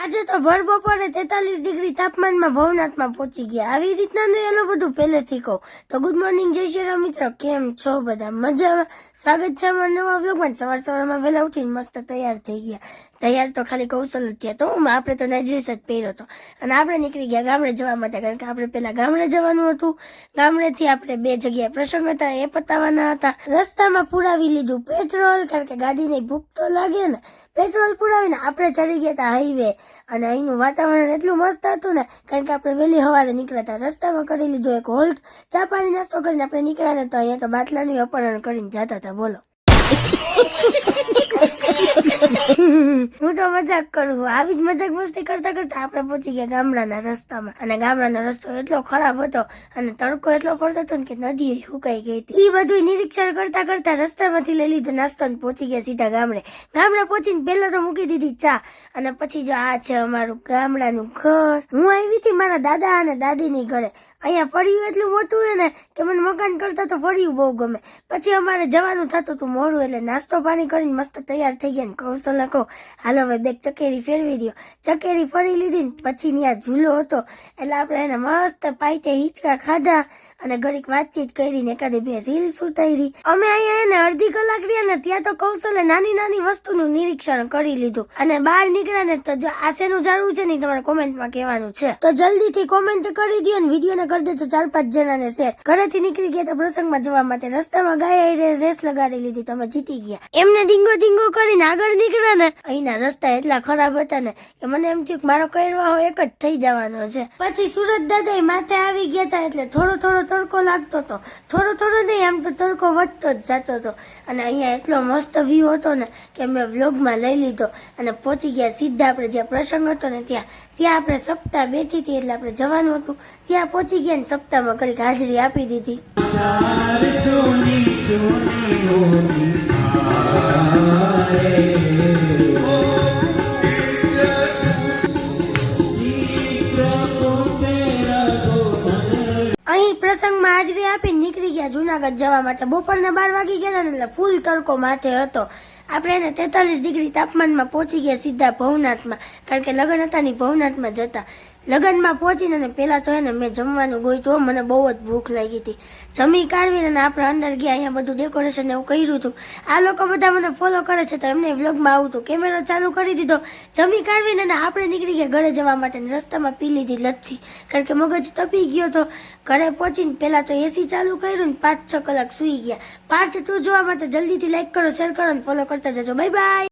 આજે તો ભર બપોરે 43 ડિગ્રી તાપમાનમાં ભવનાથમાં પહોંચી ગયા. આવી રીતના ને એનું બધું પહેલેથી કહું તો ગુડ મોર્નિંગ જય શ્રી રામ મિત્રો, કેમ છો બધા? મજામાં? સ્વાગત છે અમારા નવા વ્લોગમાં. સવારમાં વહેલા ઉઠીને મસ્ત તૈયાર થઈ ગયા. તૈયાર તો ખાલી કૌશલ જ થયા તો આપણે તો નાઇટ જ પહેર્યો હતો અને આપણે નીકળી ગયા ગામડે જવા માટે, કારણ કે આપણે પેલા ગામડે જવાનું હતું. ગામડેથી આપણે 2 જગ્યાએ પ્રસંગ હતા એ પતાવવાના હતા. રસ્તામાં પુરાવી લીધું પેટ્રોલ, કારણ કે ગાડીની ભૂખ તો લાગે ને. પેટ્રોલ પુરાવીને આપણે ચડી ગયા હતા હાઈવે, અને અહીંનું વાતાવરણ એટલું મસ્ત હતું ને, કારણ કે આપણે વહેલી સવારે નીકળ્યા હતા. રસ્તામાં કરી લીધું એક હોલ્ટ, ચા પાણી નાસ્તો કરીને આપણે નીકળ્યા ને, તો અહીંયા તો બાટલાનું અપહરણ કરીને જતા હતા. બોલો. હું તો મજાક કરું. આવી જ મજાક મસ્તી કરતા કરતા આપણે પહોંચી ગયા ગામડાના રસ્તામાં, અને ગામડાનો રસ્તો એટલો ખરાબ હતો અને તડકો એટલો પડતો હતો કે નદી સુકાઈ ગઈ હતી. એ બધું નિરીક્ષણ કરતા કરતા રસ્તામાંથી લઈ લીધો નાસ્તો અને પહોંચી ગયા સીધા ગામડે. ગામડે પહોંચીને પહેલા તો મૂકી દીધી ચા, અને પછી જો આ છે અમારું ગામડાનું ઘર. હું આવી હતી મારા દાદા અને દાદીની ઘરે. અહીંયા ફળિયું એટલું મોટું હોય ને કે મને મકાન કરતા તો ફળિયું બહુ ગમે. પછી અમારે જવાનું થતું હતું મોડું, એટલે નાસ્તો પાણી કરીને મસ્ત તૈયાર થઈ ગયા. કૌશલ કહો હાલો હવે બેગ ચકેરી ફેરવી દો. ચકેરી ફરી લીધી ને પછી ત્યાં ઝૂલો હતો, એટલે આપણે એને મસ્ત પાઈટે હિંચકા ખાધા અને ઘડીક વાતચીત કરીને એકાદી 2 રીલ્સ ઉતારી. અમે અહીંયા એને અડધી કલાક રહ્યા ને ત્યાં તો કૌશલે નાની નાની વસ્તુનું નિરીક્ષણ કરી લીધું. અને બહાર નીકળ્યા ને તો જો આ શેનું ઝાડવું છે ને તમારે કોમેન્ટમાં કહેવાનું છે, તો જલ્દીથી કોમેન્ટ કરી દો અને વિડીયોને કરી દેજો 4-5 જણાને શેર. ઘરેથી નીકળી ગયા તો પ્રસંગમાં જવા માટે. રસ્તામાં ગાય રેસ લગાડી લીધી, તમે જીતી ગયા. એમને ડીંગો ડીંગો કરીને આગળ નીકળ્યા ને, અહીંના રસ્તા એટલા ખરાબ હતા ને કે મને એમ થયું મારો કહેવાનો એક જ થઈ જવાનો છે. પછી સુરત દાદા માથે આવી ગયા હતા, એટલે થોડો થોડો તડકો લાગતો હતો. થોડો નહીં, આમ તો તડકો વધતો જ જતો હતો. અને અહીંયા એટલો મસ્ત વ્યૂ હતો ને કે મેં વ્લોગમાં લઈ લીધો અને પહોંચી ગયા સીધા આપણે જ્યાં પ્રસંગ હતો ને ત્યાં આપણે સપ્તાહ બેઠી હતી, એટલે આપણે જવાનું હતું. ત્યાં પહોંચી ગયા ને સપ્તાહમાં ઘડીક હાજરી આપી દીધી. અહીં પ્રસંગમાં હાજરી આપીને નીકળી ગયા જુનાગઢ જવા માટે. બપોરના 12 વાગી ગયા ને, એટલે ફૂલ તડકો માથે હતો. આપણે એને 43 ડિગ્રી તાપમાનમાં પહોંચી ગયા સીધા ભવનાથમાં, કારણ કે લગ્ન હતા ને ભવનાથમાં જતા. લગ્નમાં પહોંચીને પેલા તો એને મેં જમવાનું ગોઈતું. મને બહુ જ ભૂખ લાગી હતી. જમી કાઢવીને આપણે અંદર ગયા. અહીંયા બધું ડેકોરેશન એવું કર્યું હતું. આ લોકો બધા મને ફોલો કરે છે તો એમને વ્લોગમાં આવું હતું. કેમેરો ચાલુ કરી દીધો. જમી કાઢવીને આપણે નીકળી ગયા ઘરે જવા માટે. રસ્તામાં પી લીધી લચ્છી, કારણ કે મગજ તપી ગયો તો. ઘરે પહોંચીને પેલા તો એસી ચાલુ કર્યું ને 5-6 કલાક સુઈ ગયા. પાર્ટ 2 જોવા માટે જલ્દીથી લાઈક કરો, શેર કરો અને ફોલો કરતા જજો. Bye bye.